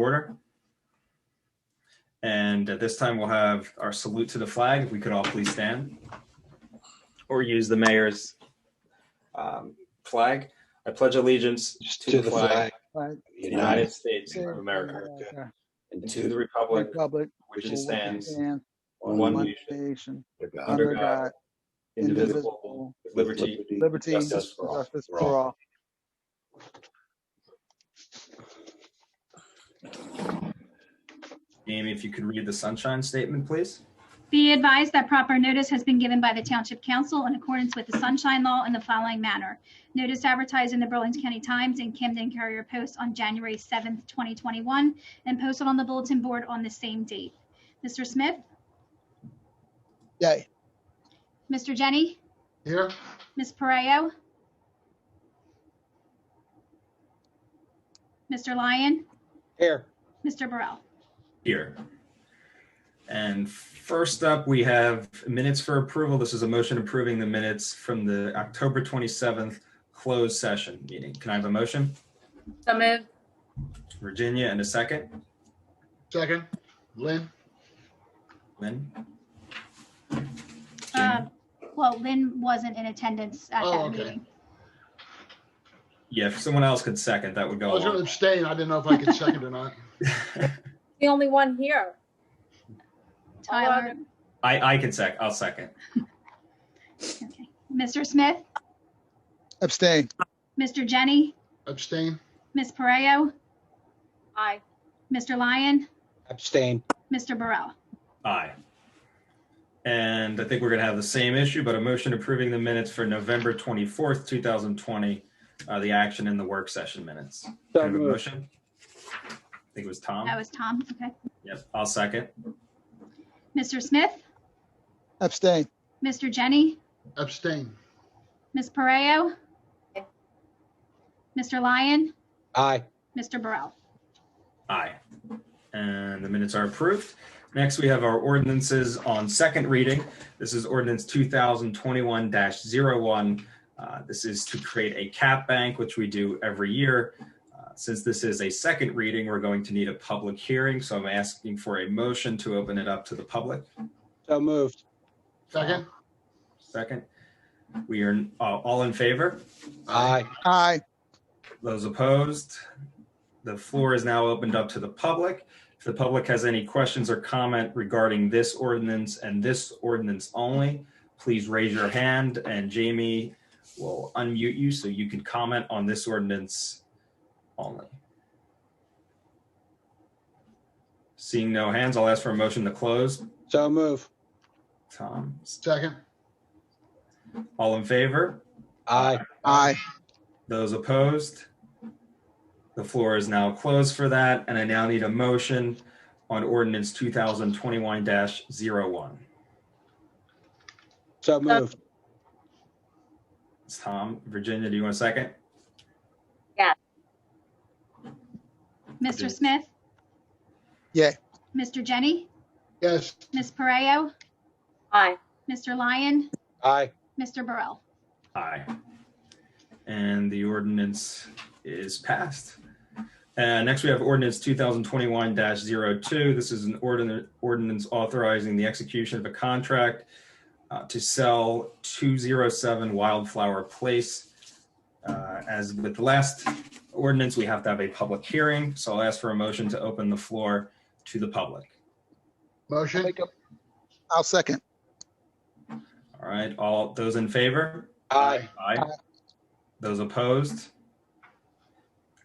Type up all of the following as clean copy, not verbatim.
order. And at this time, we'll have our salute to the flag. If we could all please stand. Or use the mayor's flag. I pledge allegiance to the flag of the United States of America and to the republic which it stands, one nation, under God, indivisible, with liberty and justice for all. Amy, if you could read the sunshine statement, please. Be advised that proper notice has been given by the Township Council in accordance with the Sunshine Law in the following manner. Notice advertised in the Burlington County Times and Camden Courier Post on January 7th, 2021, and posted on the bulletin board on the same date. Mr. Smith? Yay. Mr. Jenny? Here. Ms. Pareo? Mr. Lyon? Here. Mr. Burrell? Here. And first up, we have minutes for approval. This is a motion approving the minutes from the October 27th closed session meeting. Can I have a motion? So moved. Virginia, and a second. Second. Lynn. Lynn? Well, Lynn wasn't in attendance at that meeting. Yeah, if someone else could second, that would go I was going to along. abstain. I didn't know if I could second or not. The only one here. Tyler? I can second. I'll second. Okay. Mr. Smith? Abstain. Mr. Jenny? Abstain. Ms. Pareo? Aye. Mr. Lyon? Abstain. Mr. Burrell? Aye. And I think we're going to have the same issue, but a motion approving the minutes for November 24th, 2020, the action in the work session minutes. Can I have a motion? I think it was Tom. That was Tom. Okay. Yep, I'll second. Mr. Smith? Abstain. Mr. Jenny? Abstain. Ms. Pareo? Aye. Mr. Lyon? Aye. Mr. Burrell? Aye. And the minutes are approved. Next, we have our ordinances on second reading. This is ordinance 2021-01. This is to create a cap bank, which we do every year. Since this is a second reading, we're going to need a public hearing. So I'm asking for a motion to open it up to the public. So moved. Second. Second. We are all in favor? Aye. Aye. Those opposed? The floor is now opened up to the public. If the public has any questions or comment regarding this ordinance and this ordinance only, please raise your hand and Jamie will unmute you so you can comment on this ordinance only. Seeing no hands, I'll ask for a motion to close. So move. Tom, Second. all in favor? Aye. Aye. Those opposed? The floor is now closed for that, and I now need a motion on ordinance 2021-01. So moved. It's Tom. Virginia, do you want a second? Yes. Mr. Smith? Yay. Mr. Jenny? Yes. Ms. Pareo? Aye. Mr. Lyon? Aye. Mr. Burrell? Aye. And the ordinance is passed. Next, we have ordinance 2021-02. This is an ordinance authorizing the execution of a contract to sell 207 Wildflower Place. As with the last ordinance, we have to have a public hearing. So I'll ask for a motion to open the floor to the public. Motion. I'll second. All right, all those in favor? Aye. Aye. Those opposed?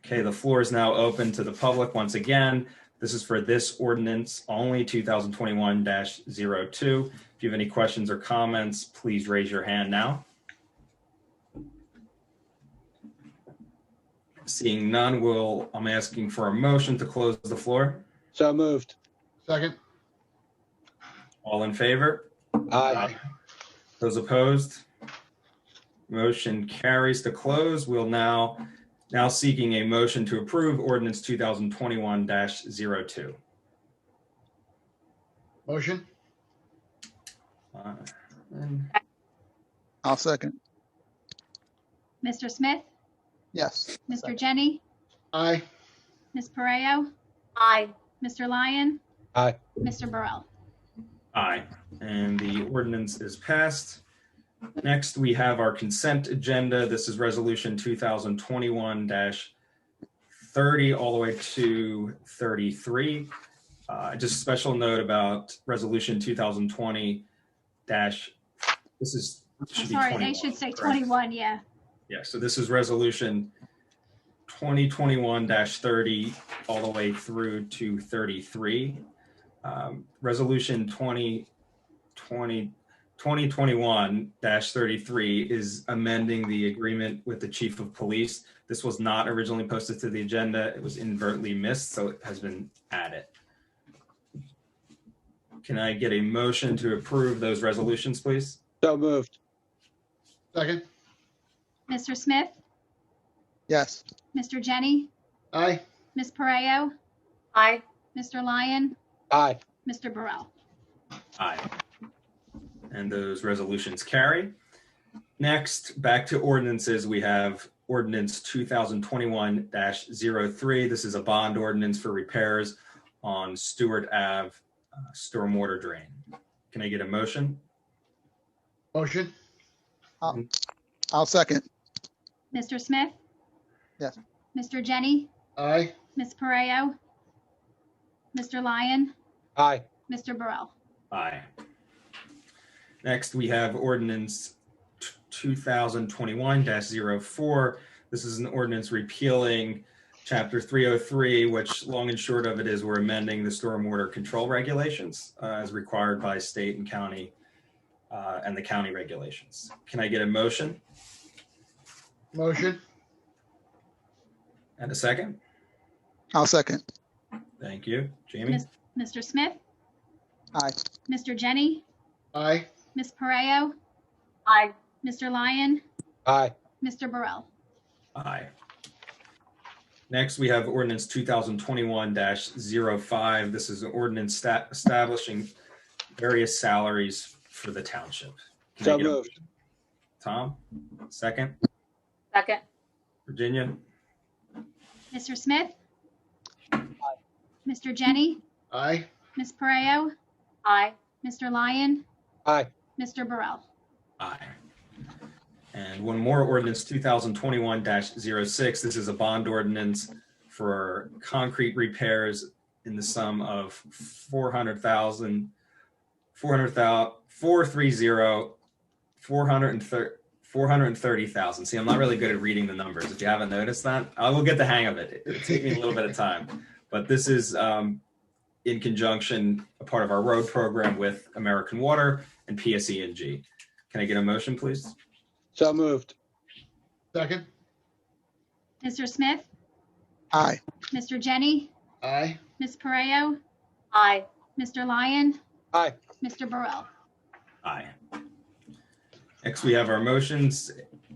Okay, the floor is now open to the public once again. This is for this ordinance only, 2021-02. If you have any questions or comments, please raise your hand now. Seeing none, I'm asking for a motion to close the floor. So moved. Second. All in favor? Aye. Those opposed? Motion carries to close. We'll now seeking a motion to approve ordinance 2021-02. Motion. And I'll second. Mr. Smith? Yes. Mr. Jenny? Aye. Ms. Pareo? Aye. Mr. Lyon, Aye. Mr. Burrell. Aye. And the ordinance is passed. Next, we have our consent agenda. This is resolution 2021-30 all the way to 33. Just a special note about resolution 2020 dash, this is, should be Sorry, 21, they should say correct? 21, yeah. Yeah, so this is resolution 2021-30 all the way through to 33. Resolution 2021-33 is amending the agreement with the chief of police. This was not originally posted to the agenda. It was inadvertently missed, so it has been added. Can I get a motion to approve those resolutions, please? So moved. Second. Mr. Smith, Yes. Mr. Jenny, Aye. Ms. Pareo, Aye. Mr. Lyon, Aye. Mr. Burrell. Aye. And those resolutions carry. Next, back to ordinances, we have ordinance 2021-03. This is a bond ordinance for repairs on Stewart Ave stormwater drain. Can I get a motion? Motion. I'll second. Mr. Smith? Yes. Mr. Jenny, Aye. Ms. Pareo, Mr. Lyon, Aye. Mr. Burrell. Aye. Next, we have ordinance 2021-04. This is an ordinance repealing Chapter 303, which long and short of it is we're amending the stormwater control regulations as required by state and county and the county regulations. Can I get a motion Motion. and a second? I'll second. Thank you. Jamie? Mr. Smith? Aye. Mr. Jenny, Aye. Ms. Pareo, Aye. Mr. Lyon, Aye. Mr. Burrell. Aye. Next, we have ordinance 2021-05. This is an ordinance establishing various salaries for the township. Can I So get a- moved. Tom, second. Second. Virginia? Mr. Smith? Mr. Jenny, Aye. Ms. Pareo, Aye. Mr. Lyon, Aye. Mr. Burrell. Aye. And one more ordinance 2021-06. This is a bond ordinance for concrete repairs in the sum of 430,000. See, I'm not really good at reading the numbers. If you haven't noticed that, I will get the hang of it. It'll take me a little bit of time. But this is in conjunction, a part of our road program with American Water and PSE&G. Can I get a motion, please? So moved. Second. Mr. Smith, Aye. Mr. Jenny, Aye. Ms. Pareo, Aye. Mr. Lyon, Aye. Mr. Burrell. Aye. Next, we have our motions,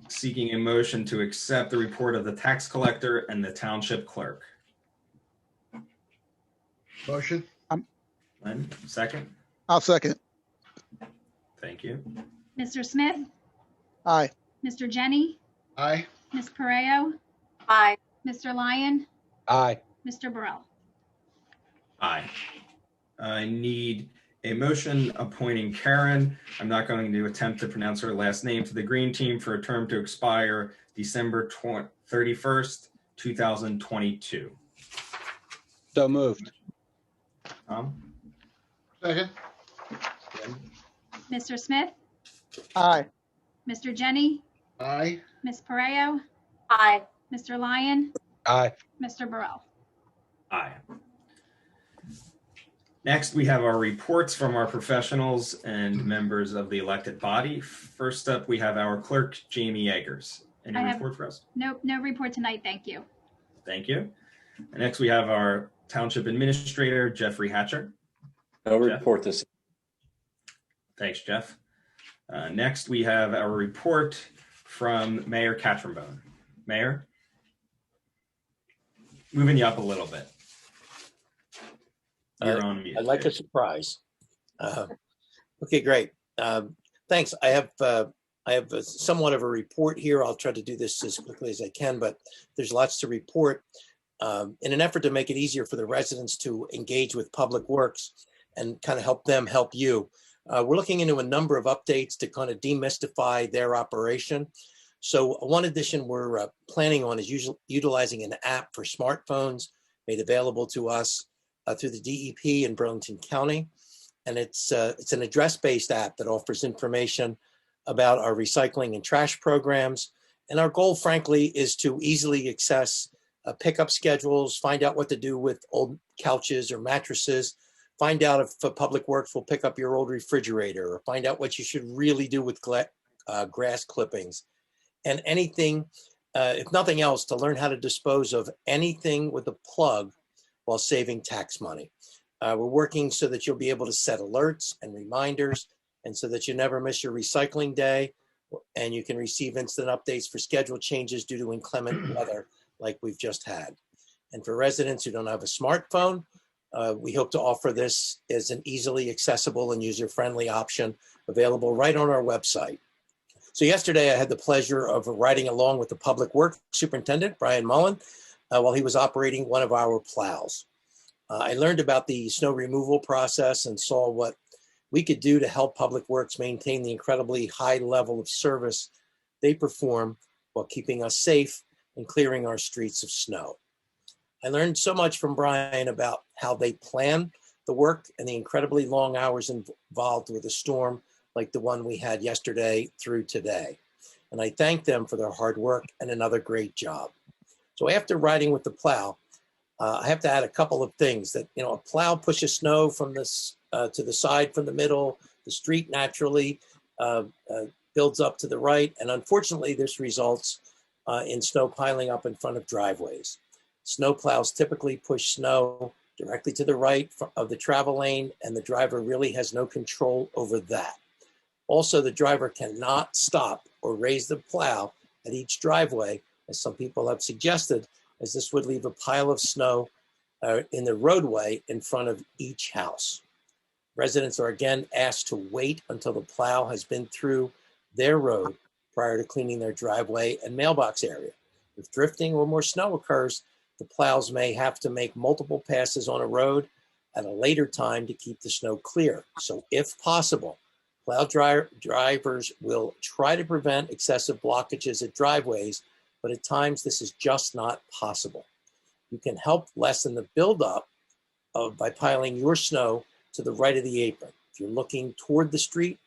seeking a motion to accept the report of the tax collector and the township clerk. Motion. Len, second. I'll second. Thank you. Mr. Smith, Aye. Mr. Jenny, Aye. Ms. Pareo, Aye. Mr. Lyon, Aye. Mr. Burrell. Aye. I need a motion appointing Karen, I'm not going to attempt to pronounce her last name, to the Green Team for a term to expire December 31st, 2022. So moved. Tom? Second. Mr. Smith, Aye. Mr. Jenny, Aye. Ms. Pareo, Aye. Mr. Lyon, Aye. Mr. Burrell. Aye. Next, we have our reports from our professionals and members of the elected body. First up, we have our clerk, Jamie Eggers. Any I have- report for us? Nope, no report tonight, thank you. Thank you. And next, we have our township administrator, Jeffrey Hatcher. No Jeff? report this. Thanks, Jeff. Next, we have our report from Mayor Catronbone. Mayor? Moving you up a little bit. You're on mute. I'd like a surprise. Okay, great. Thanks. I have somewhat of a report here. I'll try to do this as quickly as I can, but there's lots to report. in an effort to make it easier for the residents to engage with Public Works and kind of help them help you. We're looking into a number of updates to kind of demystify their operation. So one addition we're planning on is utilizing an app for smartphones made available to us through the DEP in Burlington County. And it's an address-based app that offers information about our recycling and trash programs. And our goal, frankly, is to easily access pickup schedules, find out what to do with old couches or mattresses, find out if Public Works will pick up your old refrigerator, or find out what you should really do with grass clippings, and anything, if nothing else, to learn how to dispose of anything with a plug while saving tax money. We're working so that you'll be able to set alerts and reminders, and so that you never miss your recycling day, and you can receive instant updates for schedule changes due to inclement weather like we've just had. And for residents who don't have a smartphone, we hope to offer this as an easily accessible and user-friendly option available right on our website. So yesterday I had the pleasure of riding along with the Public Works Superintendent, Brian Mullen, while he was operating one of our plows. I learned about the snow removal process and saw what we could do to help Public Works maintain the incredibly high level of service they perform while keeping us safe and clearing our streets of snow. I learned so much from Brian about how they plan the work and the incredibly long hours involved with a storm like the one we had yesterday through today. And I thank them for their hard work and another great job. So after riding with the plow, I have to add a couple of things that, a plow pushes snow from this to the side from the middle, the street naturally builds up to the right. And unfortunately, this results in snow piling up in front of driveways. Snow plows typically push snow directly to the right of the travel lane, and the driver really has no control over that. Also, the driver cannot stop or raise the plow at each driveway, as some people have suggested, as this would leave a pile of snow in the roadway in front of each house. Residents are again asked to wait until the plow has been through their road prior to cleaning their driveway and mailbox area. If drifting or more snow occurs, the plows may have to make multiple passes on a road at a later time to keep the snow clear. So if possible, plow drivers will try to prevent excessive blockages at driveways, but at times this is just not possible. You can help lessen the buildup by piling your snow to the right of the apron. If you're looking toward the street,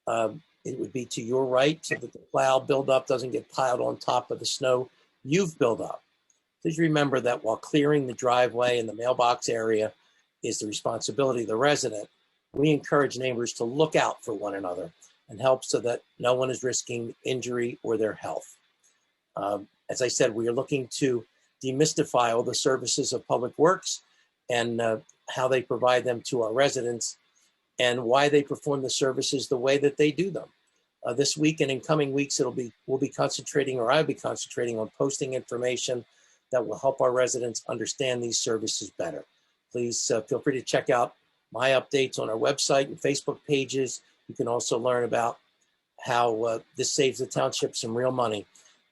it would be to your right so that the plow buildup doesn't get piled on top of the snow you've built up. Please remember that while clearing the driveway and the mailbox area is the responsibility of the resident, we encourage neighbors to look out for one another and help so that no one is risking injury or their health. As I said, we are looking to demystify all the services of Public Works and how they provide them to our residents and why they perform the services the way that they do them. This week and in coming weeks, I'll be concentrating on posting information that will help our residents understand these services better. Please feel free to check out my updates on our website and Facebook pages. You can also learn about how this saves the township some real money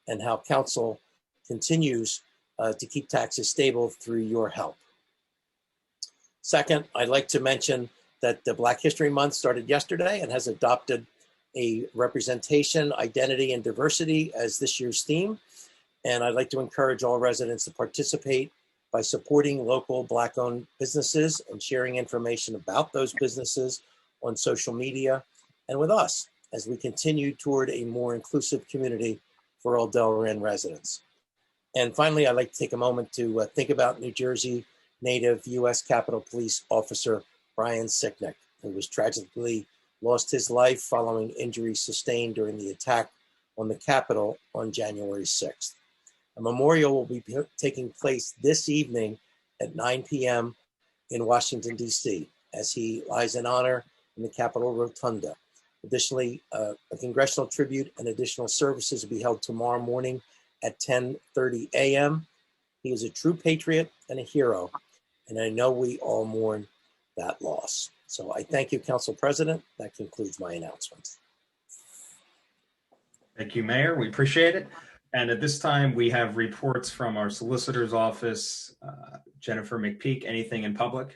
and how council continues to keep taxes stable through your help. Second, I'd like to mention that the Black History Month started yesterday and has adopted a representation, identity, and diversity as this year's theme. And I'd like to encourage all residents to participate by supporting local Black-owned businesses and sharing information about those businesses on social media and with us as we continue toward a more inclusive community for all Delran residents. And finally, I'd like to take a moment to think about New Jersey native U.S. Capitol Police Officer Brian Sicknick, who was tragically lost his life following injuries sustained during the attack on the Capitol on January 6th. A memorial will be taking place this evening at 9 p.m. in Washington, D.C., as he lies in honor in the Capitol Rotunda. Additionally, a congressional tribute and additional services will be held tomorrow morning at 10:30 a.m. He is a true patriot and a hero, and I know we all mourn that loss. So I thank you, Council President. That concludes my announcements. Thank you, Mayor. We appreciate it. And at this time, we have reports from our solicitor's office. Jennifer McPeak, anything in public?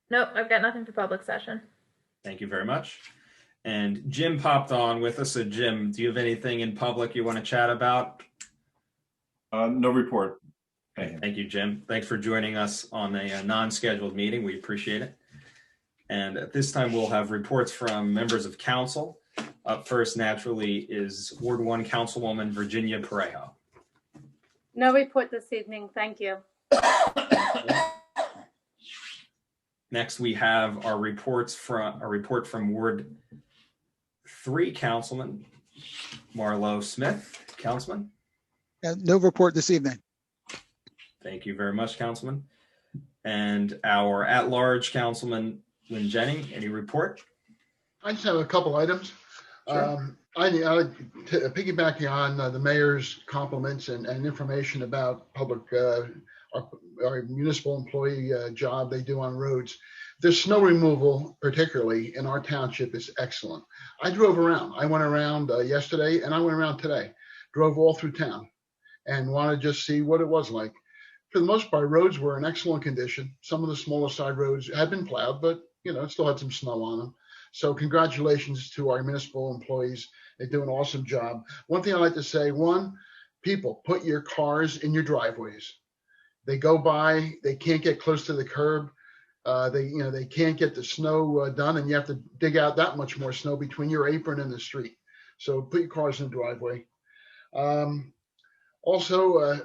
Nope, I've got nothing for public session. Thank you very much. And Jim popped on with us. So Jim, do you have anything in public you want to chat about? No report. Thank you, Jim. Thanks for joining us on a non-scheduled meeting. We appreciate it. And at this time, we'll have reports from members of council. Up first, naturally, is Ward 1 Councilwoman Virginia Parejo. No report this evening. Thank you. Next, we have our report from Ward 3 Councilman Marlo Smith. Councilman. No report this evening. Thank you very much, Councilman. And our at-large Councilman Lynn Jennings, any report? I just have a couple items. Sure. Piggybacking on the mayor's compliments and information about public, our municipal employee job they do on roads. The snow removal, particularly in our township, is excellent. I drove around. I went around yesterday and I went around today. Drove all through town and wanted to just see what it was like. For the most part, roads were in excellent condition. Some of the smaller side roads had been plowed, but it still had some snow on them. So congratulations to our municipal employees. They do an awesome job. One thing I like to say, people, put your cars in your driveways. They go by, they can't get close to the curb. They can't get the snow done, and you have to dig out that much more snow between your apron and the street. So put your cars in the driveway. Also,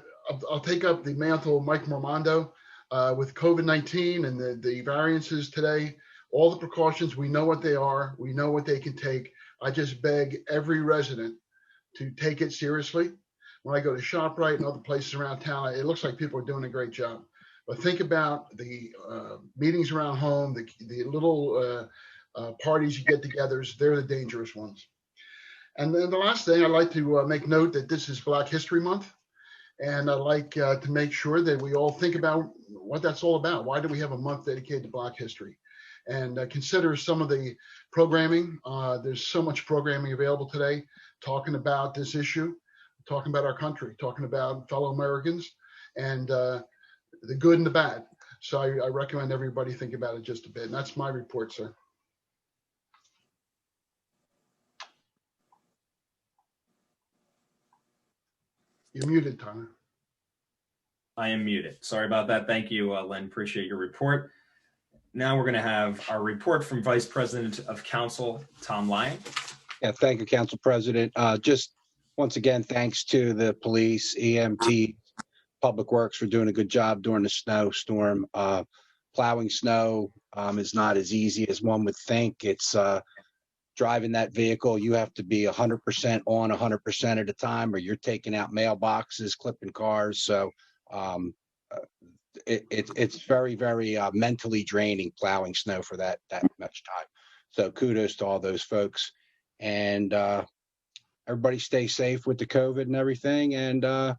I'll take up the mantle of Mike Mormondo with COVID-19 and the variances today. All the precautions, we know what they are. We know what they can take. I just beg every resident to take it seriously. When I go to ShopRite and other places around town, it looks like people are doing a great job. But think about the meetings around home, the little parties you get togethers, they're the dangerous ones. And then the last thing, I'd like to make note that this is Black History Month. And I'd like to make sure that we all think about what that's all about. Why do we have a month dedicated to Black history? And consider some of the programming. There's so much programming available today talking about this issue, talking about our country, talking about fellow Americans, and the good and the bad. So I recommend everybody think about it just a bit. And that's my report, sir. You're muted, Tyler. I am muted. Sorry about that. Thank you, Len. Appreciate your report. Now we're going to have our report from Vice President of Council, Tom Lyon. Yeah, thank you, Council President. Just once again, thanks to the police, EMT, Public Works for doing a good job during the snowstorm. Plowing snow is not as easy as one would think. It's driving that vehicle, you have to be 100% on 100% of the time, or you're taking out mailboxes, clipping cars. So it's very, very mentally draining plowing snow for that much time. So kudos to all those folks, and everybody stay safe with the COVID and everything, and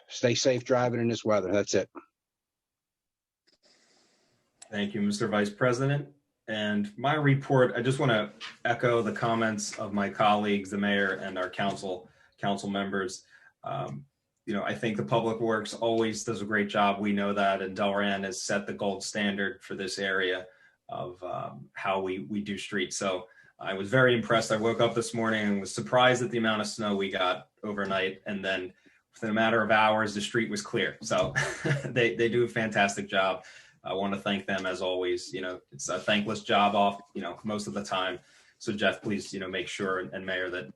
stay safe driving in this weather. That's it. Thank you, Mr. Vice President. And my report, I just want to echo the comments of my colleagues, the mayor and our council members. I think the Public Works always does a great job. We know that, and Delran has set the gold standard for this area of how we do streets. So I was very impressed. I woke up this morning and was surprised at the amount of snow we got overnight. And then within a matter of hours, the street was clear. So they do a fantastic job. I want to thank them as always. It's a thankless job most of the time. So Jeff, please, make sure, and Mayor, that,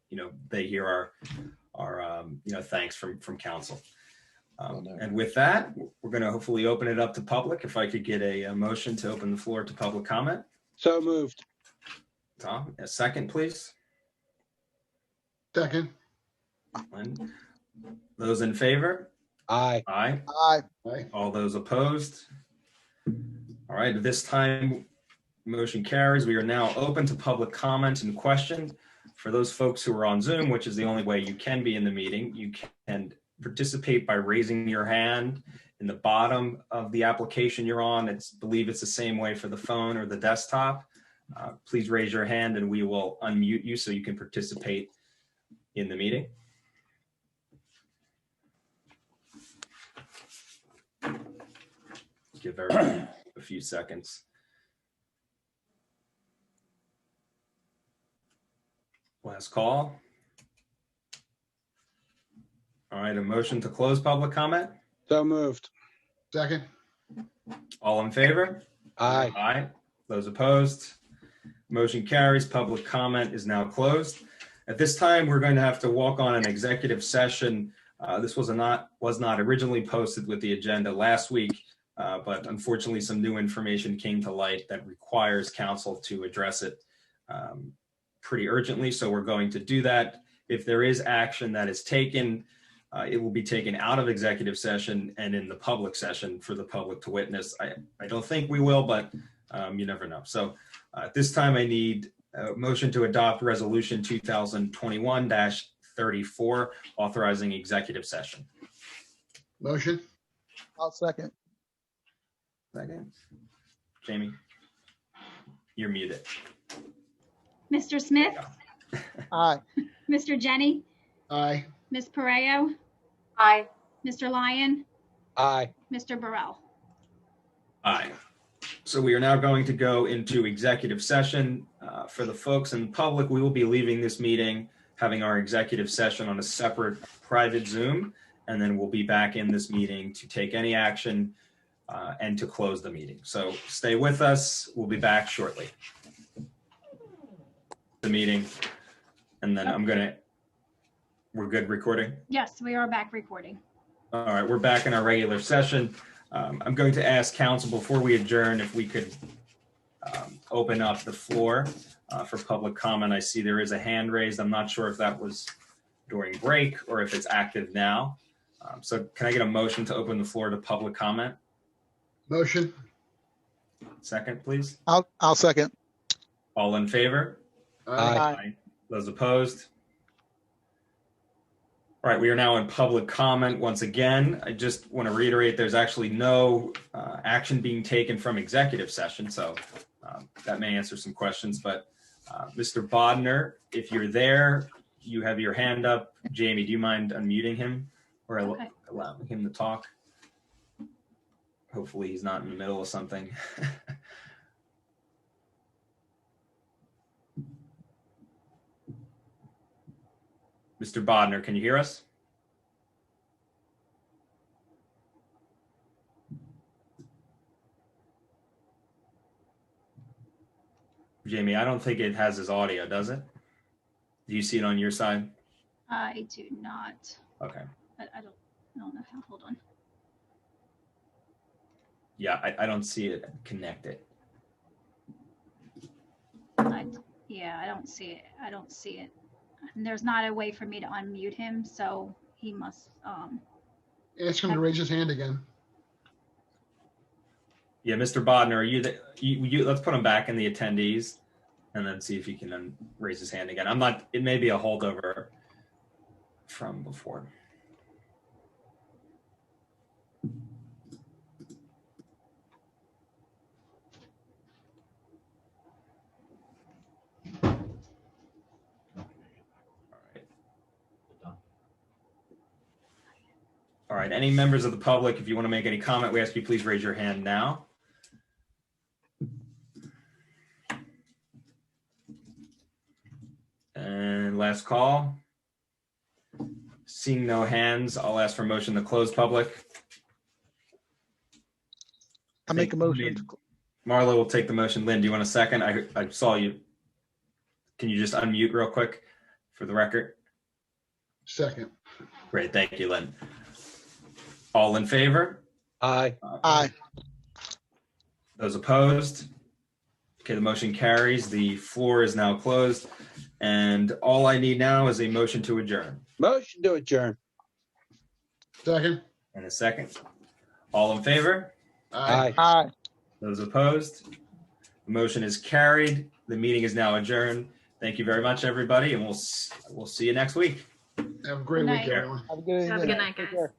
they hear our thanks from council. And with that, we're going to hopefully open it up to public. If I could get a motion to open the floor to public comment. So moved. Tom, a second, please. Second. Lynn. Those in favor? Aye. Aye. Aye. Aye. All those opposed? All right, at this time, motion carries. We are now open to public comment and questions. For those folks who are on Zoom, which is the only way you can be in the meeting, you can participate by raising your hand in the bottom of the application you're on. I believe it's the same way for the phone or the desktop. Please raise your hand and we will unmute you so you can participate in the meeting. give everyone a few seconds. Last call. All right, a motion to close public comment. So moved. Second. All in favor? Aye. Aye. Those opposed? Motion carries. Public comment is now closed. At this time, we're going to have to walk on an executive session. This was not originally posted with the agenda last week, but unfortunately some new information came to light that requires council to address it pretty urgently. So we're going to do that. If there is action that is taken, it will be taken out of executive session and in the public session for the public to witness. I don't think we will, but you never know. So at this time, I need a motion to adopt resolution 2021-34, authorizing executive session. Motion. I'll second. Second. Jamie, you're muted. Mr. Smith, Aye. Mr. Jenny, Aye. Ms. Pareo, Aye. Mr. Lyon, Aye. Mr. Burrell. Aye. So we are now going to go into executive session. For the folks in the public, we will be leaving this meeting, having our executive session on a separate private Zoom, and then we'll be back in this meeting to take any action and to close the meeting. So stay with us. We'll be back shortly. The meeting, and then we're good recording? Yes, we are back recording. All right, we're back in our regular session. I'm going to ask council before we adjourn if we could open up the floor for public comment. I see there is a hand raised. I'm not sure if that was during break or if it's active now. So can I get a motion to open the floor to public comment? Motion. Second, please. I'll second. All in favor? Aye. Those opposed? All right, we are now in public comment once again. I just want to reiterate there's actually no action being taken from executive session, so that may answer some questions. But Mr. Bodner, if you're there, you have your hand up. Jamie, do you mind unmuting him or allowing him to talk? Hopefully he's not in the middle of something. Mr. Bodner, can you hear us? Jamie, I don't think it has his audio, does it? Do you see it on your side? I do not. Okay. I don't know how. Hold on. Yeah, I don't see it connected. Yeah, I don't see it. I don't see it. And there's not a way for me to unmute him, so he must. Ask him to raise his hand again. Yeah, Mr. Bodner, are you let's put him back in the attendees and then see if he can raise his hand again. It may be a holdover from before. All right, any members of the public, if you want to make any comment, we ask you please raise your hand now. And last call. Seeing no hands, I'll ask for a motion to close public. I make a motion. Marlo will take the motion. Lynn, do you want a second? I saw you. Can you just unmute real quick for the record? Second. Great, thank you, Lynn. All in favor? Aye. Aye. Those opposed? Okay, the motion carries. The floor is now closed. And all I need now is a motion to adjourn. Motion to adjourn. Second. And a second. All in favor? Aye. Aye. Those opposed? The motion is carried. The meeting is now adjourned. Thank you very much, everybody, and we'll see you next week. Have a great Good week, night. everyone. Have a good evening. Have a good night, Take guys. care.